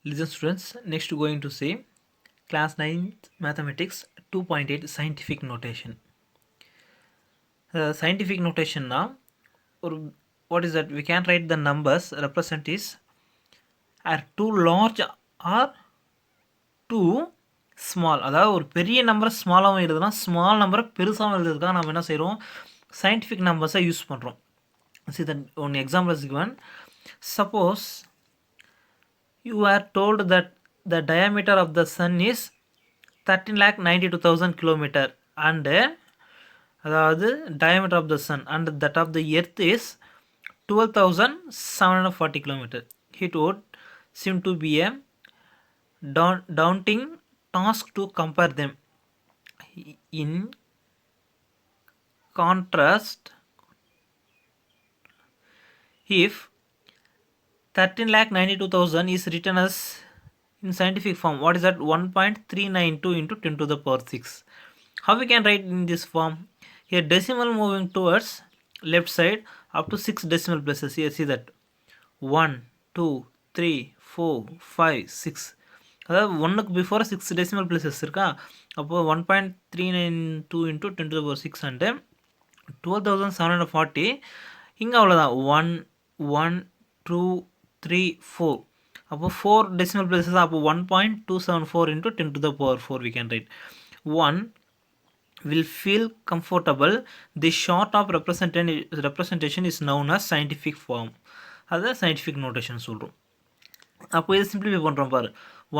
Listen students, next going to say class 9th mathematics 2.8 scientific notation. Scientific notation now, or what is that? We can write the numbers represent is are too large or too small. அதாவது ஒரு பெரிய நம்பரை ஸ்மாலாகவும் எழுதுனா small நம்பரை பெருசாகவும் எழுதுறதுக்காக நம்ம என்ன செய்கிறோம், சயின்டிஃபிக் நம்பர்ஸை யூஸ் பண்ணுறோம். See that one example is given. Suppose you are told that the diameter of the sun is 13,92,000 kilometer and அதாவது diameter of the sun and that of the earth is 12,740 kilometer. It would seem to be a daunting task to compare them. In contrast, if 13,92,000 is written as in scientific form, what is that? 1.392 into 10 to the power 6. How we can write in this form? Here decimal moving towards left side up to 6 decimal places. Here see that 1 2 3 4 5 6. அதாவது ஒன்றுக்கு before 6 decimal places இருக்கா. அப்போது 1.392 into 10 to the power 6 and 12,740. இங்கே அவ்வளோதான் 1 1 2 3 4. அப்போது 4 decimal places தான். அப்போ 1.274 into 10 to the power 4 we can write. 1 will feel comfortable. This sort of representation is known as scientific form. அதை scientific notation சொல்கிறோம். அப்போ இதை சிம்பிளிஃபை பண்ணுறோம் பாரு.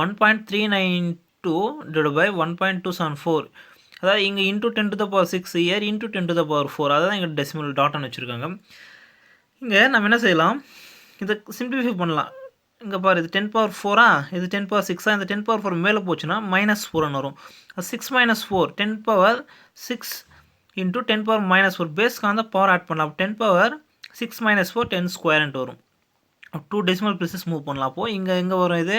1.392 divided by 1.274. அதாவது இங்கே into 10 to the power 6 year into 10 to the power 4. அதான் இங்கே டெசிமல் டாட்டான்னு வச்சுருக்காங்க. இங்கே நம்ம என்ன செய்யலாம், இதை சிம்பிளிஃபை பண்ணலாம். இங்கே பாரு, இது 10 power 4 இது 10 power 6 இந்த 10 power 4 மேலே போச்சுன்னா -4 வரும். 6 - 4 10 power 6 இன்ட்டு 10 power -4 பேஸ்க்கு அந்த பவர் ஆட் பண்ணலாம். 10 power 6 - 4 10 ஸ்கொயர்ன்ட்டு வரும். 2 டெசிமல் பிளேசஸ் மூவ் பண்ணலாம். அப்போது இங்கே வரும் இது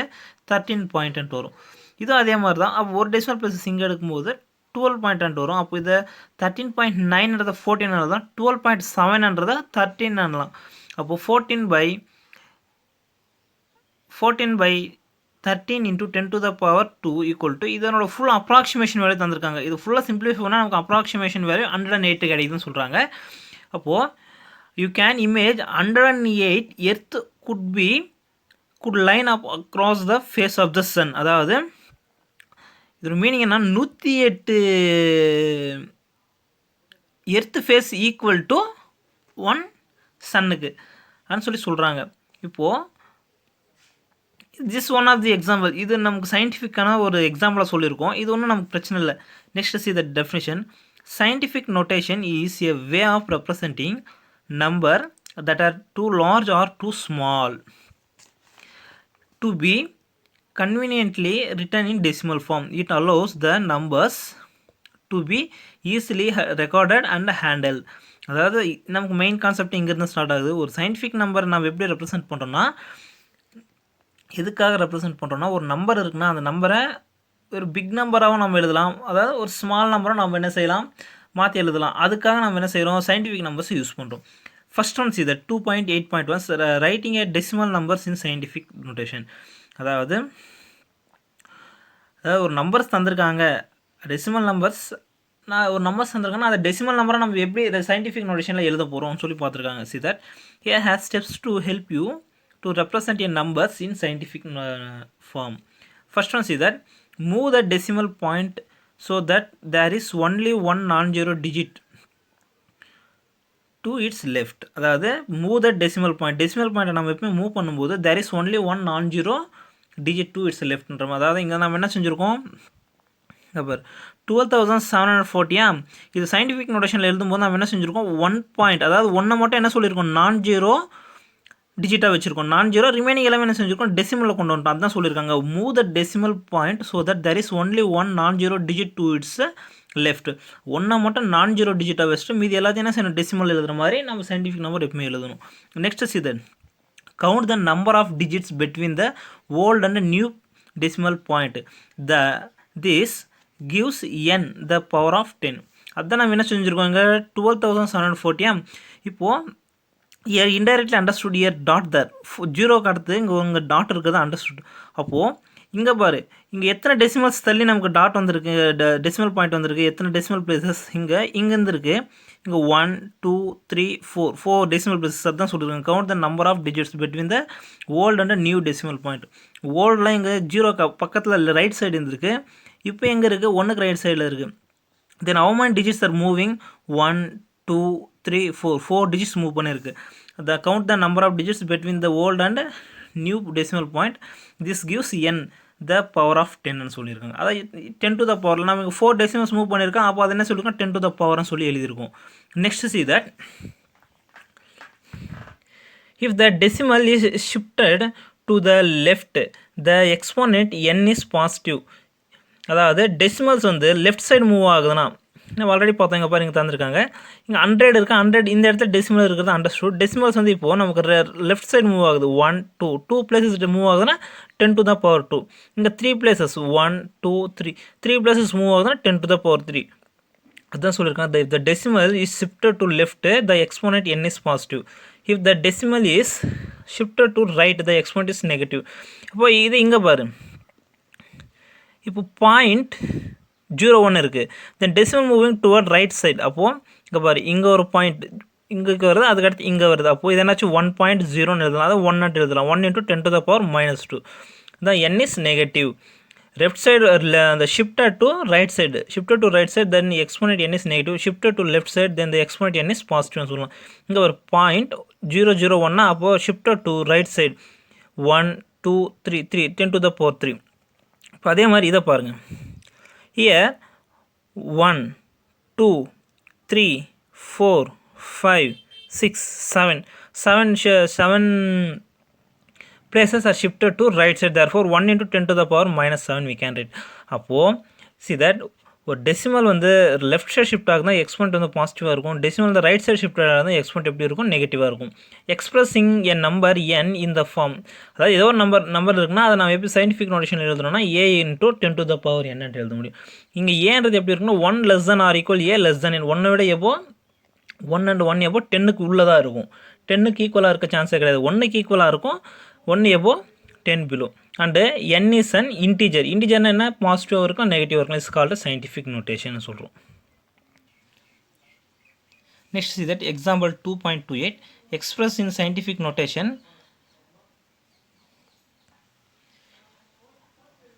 13 பாயிண்ட்டு வரும். இதுவும் அதே மாதிரி தான். அப்போ ஒரு டெசிமல் பிளேசஸ் இங்கே எடுக்கும்போது 12 பாயிண்ட் வரும். அப்போ இதை 13.9 14 தான், 12.7 13 ஆனலாம். அப்போது 14/13 into 10 to the power 2 equal to இதனோட ஃபுல் அப்ராக்சிமேஷன் வேல்யூ தந்திருக்காங்க. இது ஃபுல்லாக சிம்பிளிஃபை பண்ணால் நமக்கு அப்ராக்சிமேஷன் வேல்யூ 108 கிடைக்குதுன்னு சொல்கிறாங்க. அப்போது you can image 108 earth could line up across the face of the sun. அதாவது இதோட மீனிங் என்ன, 108 எர்த் ஃபேஸ் ஈக்குவல் டு 1 சன்னுக்கு அப்படின்னு சொல்லி சொல்கிறாங்க. இப்போது this one of the example. இது நமக்கு சயின்டிஃபிக்கான ஒரு எக்ஸாம்பிளாக சொல்லியிருக்கோம். இது ஒன்றும் நமக்கு பிரச்சனை இல்லை. Next see the definition. Scientific notation is a way of representing number that are too large or too small to be conveniently written in decimal form. It allows the numbers to be easily recorded and handled. அதாவது நமக்கு main concept இங்கேருந்து start ஆகுது. ஒரு scientific number நம்ம எப்படி represent பண்ணுறோன்னா, எதுக்காக represent பண்ணுறோன்னா, ஒரு நம்பர் இருக்குன்னா அந்த நம்பரை ஒரு பிக் நம்பராகவும் நம்ம எழுதலாம், அதாவது ஒரு ஸ்மால் நம்பரை நம்ம என்ன செய்யலாம், மாற்றி எழுதலாம். அதுக்காக நம்ம என்ன செய்கிறோம், சயின்டிஃபிக் நம்பர்ஸ் யூஸ் பண்ணுறோம். First one see the 2.8.1 writing A decimal numbers in scientific notation. அதாவது ஒரு நம்பர்ஸ் தந்திருக்காங்க, டெசிமல் நம்பர்ஸ். நான் ஒரு நம்பர்ஸ் தந்திருக்காங்கன்னா அந்த டெசிமல் நம்பரை நம்ம எப்படி சயின்டிஃபிக் நோட்டேஷனில் எழுத போகிறோம்னு சொல்லி பார்த்துருக்காங்க. See that here has steps to help you to represent a numbers in scientific form. First one see that move the decimal point so that there is only one non-zero digit to its left. அதாவது move the decimal point. decimal point நம்ம எப்பவுமே move பண்ணும்போது there is only one non-zero digit to its left. அதாவது இங்கே நம்ம என்ன செஞ்சுருக்கோம், 12,740. இது சயின்டிஃபிக் நோட்டேஷனில் எழுதும்போது நம்ம என்ன செஞ்சுருக்கோம், 1 பாயிண்ட், அதாவது ஒன்றை மட்டும் என்ன சொல்லியிருக்கோம், நான்-ஜீரோ டிஜிட்டாக வச்சுருக்கோம். நான்-ஜீரோ ரிமைனிங் எல்லாமே என்ன செஞ்சுருக்கோம், டெசிமலில் கொண்டு வந்துட்டோம். அதுதான் சொல்லியிருக்காங்க. Move the decimal point so that there is only one non-zero digit to its left. ஒன்றை மட்டும் நான்-ஜீரோ டிஜிட்டாக வச்சுட்டு மீதி எல்லாத்தையும் என்ன செய்யணும், டெசிமல் எழுதுகிற மாதிரி நம்ம சயின்டிஃபிக் நம்பர் எப்பவுமே எழுதணும். Next see that count the number of digits between the old and new decimal point. This gives n the power of 10. அதுதான் நம்ம என்ன செஞ்சுருக்கோம், இங்கே 12,740. இப்போது here indirectly understood here dot there 0 அடுத்து இங்கே உங்கள் டாட் இருக்கிறது understood. அப்போது இங்கே பாரு இங்கே எத்தனை டெசிமல்ஸ் தள்ளி நமக்கு டாட் வந்திருக்கு, டெசிமல் பாயிண்ட் வந்திருக்கு, எத்தனை டெசிமல் பிளேசஸ் இங்கேருந்து இருக்குது. இங்கே 1 2 3 4 டெசிமல் பிளேசஸ் அதுதான் சொல்லியிருக்காங்க. Count the number of digits between the old and new decimal point. ஓல்டெலாம் இங்கே 0 பக்கத்தில் ரைட் சைடு இருந்திருக்கு, இப்போ எங்கே இருக்குது 1க்கு ரைட் சைடில் இருக்குது. தென் how many digits are moving 1 2 3 4 digits move பண்ணியிருக்கு. the count the number of digits between the old and new decimal point. this gives n the power of 10 ன்னு சொல்லியிருக்காங்க. அதாவது 10 to the power நம்ம 4 decimals மூவ் பண்ணியிருக்கோம், அப்போ அது என்ன சொல்லியிருக்கோம் 10 to the power ன்னு சொல்லி எழுதியிருக்கோம். next see that if the decimal is shifted to the left the exponent n is positive. அதாவது டெசிமல்ஸ் வந்து லெஃப்ட் சைடு மூவ் ஆகுதுன்னா நம்ம ஆல்ரெடி பார்த்தோம். இங்கே பாருங்க தந்திருக்காங்க, இங்கே 100 இருக்குது, 100 இந்த இடத்துல டெசிமல் இருக்கிறது அண்டர்ஸ்டூட். டெசிமல்ஸ் வந்து இப்போது நமக்கு லெஃப்ட் சைடு மூவ் ஆகுது 1 2 பிளேசஸ் மூவ் ஆகுதுன்னா 10 to the power 2. இங்கே 3 பிளேசஸ் 1 2 3 பிளேசஸ் மூவ் ஆகுதுன்னா 10 to the power 3. அதுதான் சொல்லியிருக்காங்க. if the decimal is shifted to left the exponent n is positive. if the decimal is shifted to right the exponent is negative. அப்போ இது இங்கே பாரு இப்போ 0.01 இருக்குது, then decimal moving toward right side. அப்போது இங்கே பாரு இங்கே ஒரு பாயிண்ட் இங்கே வருது, அதுக்கடுத்து இங்கே வருது. அப்போது இது என்னாச்சு 1.0ன்னு எழுதலாம், அதை 1 எழுதலாம். 1 × 10 to the power -2. தான் n is negative. Left side அந்த shifted to right side, shifted to right side then exponent n is negative, shifted to left side then exponent n is பாசிட்டிவ்னு சொல்லலாம். இங்கே ஒரு 0.001 அப்போது shifted to right side 1 2 3 10 to the power 3. இப்போ அதே மாதிரி இதை பாருங்கள், here 1 2 3 4 5 6 7 places are shifted to right side, therefore 1 × 10 to the power -7 we can write. அப்போது see that ஒரு டெசிமல் வந்து லெஃப்ட் சைட் ஷிஃப்ட் ஆகுதுன்னா எக்ஸ்போனண்ட் வந்து பாசிட்டிவாக இருக்கும், டெசிமல் வந்து ரைட் சைட் ஷிஃப்ட் ஆகுதுன்னா எக்ஸ்போனண்ட் எப்படி இருக்கும் நெகட்டிவாக இருக்கும். எக்ஸ்பிரஸிங் எ நம்பர் n இந்த ஃபார்ம், அதாவது ஏதோ ஒரு நம்பர் இருக்குன்னா அதை நம்ம எப்படி scientific notation எழுதுறோம்னா a × 10 to the power n எழுத முடியும். இங்கே ஏன்றது எப்படி இருக்குன்னா 1 less than or equal a less than n, 1 விட எப்போ 1 and 1 எப்போ 10க்கு உள்ளதாக இருக்கும், 10க்கு ஈக்குவலாக இருக்க சான்ஸே கிடையாது. 1க்கு ஈக்குவலாக இருக்கும், 1 எப்போ 10 below. and n is an integer. இன்டிஜர்னா என்ன பாசிட்டிவாக இருக்கும் நெகட்டிவாக இருக்கும். இட்ஸ் கால்டு சயின்டிஃபிக் நோட்டேஷன் சொல்கிறோம். Next see that example 2.28 express in scientific notation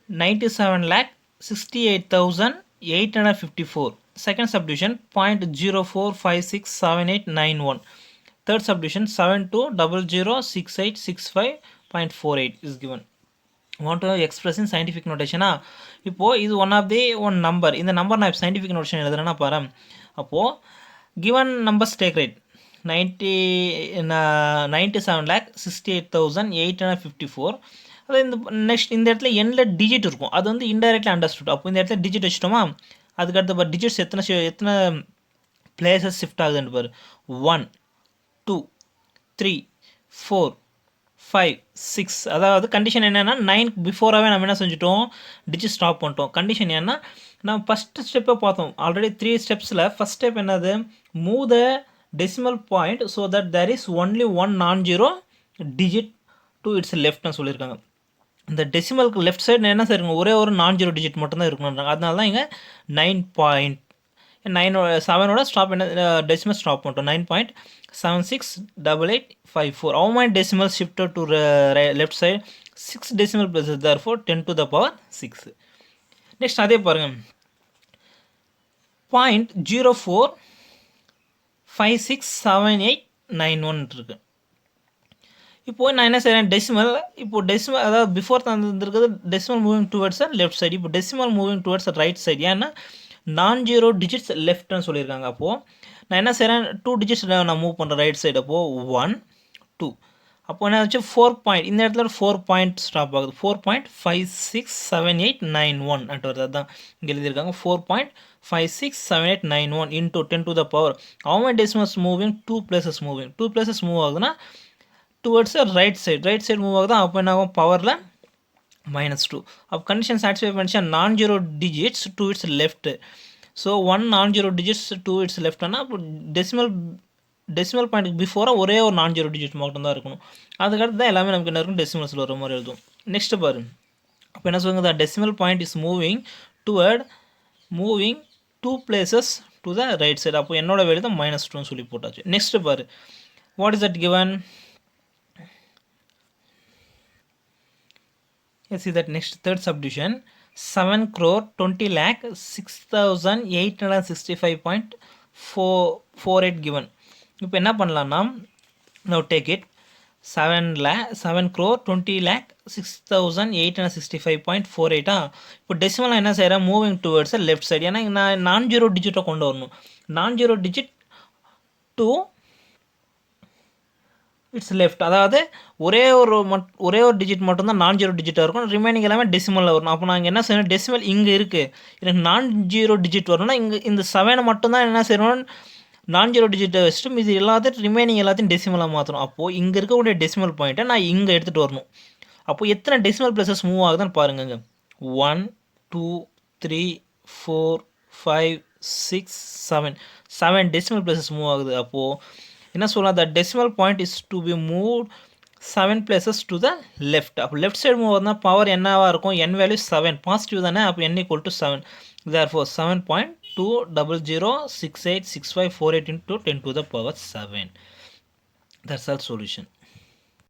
97,68,854. second subdivision 0.04567891. third subdivision 72006865.48 is given. want to express in scientific notation. இப்போது இது ஒன் நம்பர், இந்த number நான் சயின்டிஃபிக் நோட்டேஷன் எழுதுறேன்னா பாரு. அப்போது given numbers take rate 97,68,854. அது இந்த next இந்த இடத்துல எண்ணில் டிஜிட் இருக்கும், அது வந்து இன்டைரக்ட்லி அண்டர்ஸ்டுட். அப்போ இந்த இடத்துல டிஜிட் வச்சுட்டோமா, அதுக்கடுத்து பாரு டிஜிட்ஸ் எத்தனை பிளேசஸ் ஷிஃப்ட் ஆகுதுன்னு பாரு. 1 2 3 4 5 6. அதாவது கண்டிஷன் என்னென்னா 9 பிஃபோராகவே நம்ம என்ன செஞ்சுட்டோம் டிஜிட் ஸ்டாப் பண்ணிட்டோம். கண்டிஷன் ஏன்னா நம்ம ஃபஸ்ட்டு ஸ்டெப்பை பார்த்தோம் ஆல்ரெடி 3 ஸ்டெப்ஸில். ஃபஸ்ட் ஸ்டெப் என்னது, move the decimal point so that there is only 1 non-zero digit to its லெஃப்ட்னு சொல்லியிருக்காங்க. இந்த டெசிமலுக்கு லெஃப்ட் சைடு என்ன சார் ஒரே ஒரு non-zero டிஜிட் மட்டும்தான் இருக்கணுன்றாங்க. அதனால தான் இங்கே 9.7ஓட ஸ்டாப் என்ன டெசிமல் ஸ்டாப் பண்ணிட்டோம் 9.768854. how many decimals shifted to left side 6 decimal places, therefore 10 to the power 6. Next அதே பாருங்கள் 0.04567891 இருக்கு. இப்போது நான் என்ன செய்கிறேன் டெசிமல், அதாவது பிஃபோர் தந்துருக்குது decimal moving towards left side, இப்போ decimal moving towards right side. ஏன்னா non-zero digits லெஃப்ட்னு சொல்லியிருக்காங்க. அப்போது நான் என்ன செய்கிறேன் 2 digits நான் மூவ் பண்ணுறேன் ரைட் சைடு. அப்போது 1 2. அப்போ என்ன ஆச்சு 4 பாயிண்ட், இந்த இடத்துல 4 பாயிண்ட் ஸ்டாப் ஆகுது. 4.567891 வருது. அதுதான் இங்கே எழுதியிருக்காங்க 4.567891 into 10 to the power. how many decimals moving 2 places moving, 2 places move ஆகுதுன்னா டுவர்ட்ஸ் ரைட் சைடு மூவ் ஆகுது. அப்போ என்ன ஆகும் பவரில் -2. அப்போ கண்டிஷன் சாட்டிஸ்ஃபை பண்ணிச்சா non-zero digits to its left. So 1 non-zero digits to its leftனா அப்போ டெசிமல் டெசிமல் பாயிண்ட்டுக்கு பிஃபோராக ஒரே ஒரு நான் ஜீரோ டிஜிட் மட்டும் தான் இருக்கணும். அதுக்கடுத்து தான் எல்லாமே நமக்கு என்ன இருக்கும் டெசிமல்ஸில் வர மாதிரி எழுதும். நெக்ஸ்ட்டு பாரு, அப்போ என்ன சொல்லுங்க, decimal point is moving 2 places to the right side. அப்போ என்னோட வேல்யூ தான் -2 சொல்லி போட்டாச்சு. நெக்ஸ்ட்டு பாரு, what is that given? See that next third subdivision, 7,20,6,865.48 given. இப்போ என்ன பண்ணலாம்னா, now take it 7,20,6,865.48. இப்போ டெசிமலாக என்ன செய்கிறேன், மூவிங் டுவர்ட்ஸ் லெஃப்ட் சைடு. ஏன்னா நான் நான் ஜீரோ டிஜிட்டை கொண்டு வரணும். நான் zero digit to its left. அதாவது ஒரே ஒரு டிஜிட் மட்டும்தான் நான் ஜீரோ டிஜிட்டாக இருக்கும், ரிமைனிங் எல்லாமே டெசிமலில் வரணும். அப்போ நாங்கள் என்ன செய்யணும், டெசிமல் இங்கே இருக்குது, எனக்கு நான் ஜீரோ டிஜிட் வரணும்னா இங்கே இந்த 7 மட்டும்தான் என்ன செய்யணும், நான் ஜீரோ டிஜிட்டை வச்சுட்டு இது எல்லாத்தையும் ரிமைனிங் எல்லாத்தையும் டெசிமலாக மாற்றணும். அப்போது இங்கே இருக்கக்கூடிய டெசிமல் பாயிண்ட்டை நான் இங்கே எடுத்துகிட்டு வரணும். அப்போது எத்தனை டெசிமல் பிளேசஸ் மூவ் ஆகுதுன்னு பாருங்க. 1 2 3 4 5 6 7 டெசிமல் பிளேசஸ் மூவ் ஆகுது. அப்போது என்ன சொல்லலாம், த decimal point is to be move 7 places to the left. அப்போ லெஃப்ட் சைடு மூவ் ஆகுதுன்னா பவர் என்னவாக இருக்கும், n வேல்யூ 7 பாசிட்டிவ் தானே. அப்போ n = 7. therefore 7.200686548 into 10 to the power 7. That's our solution.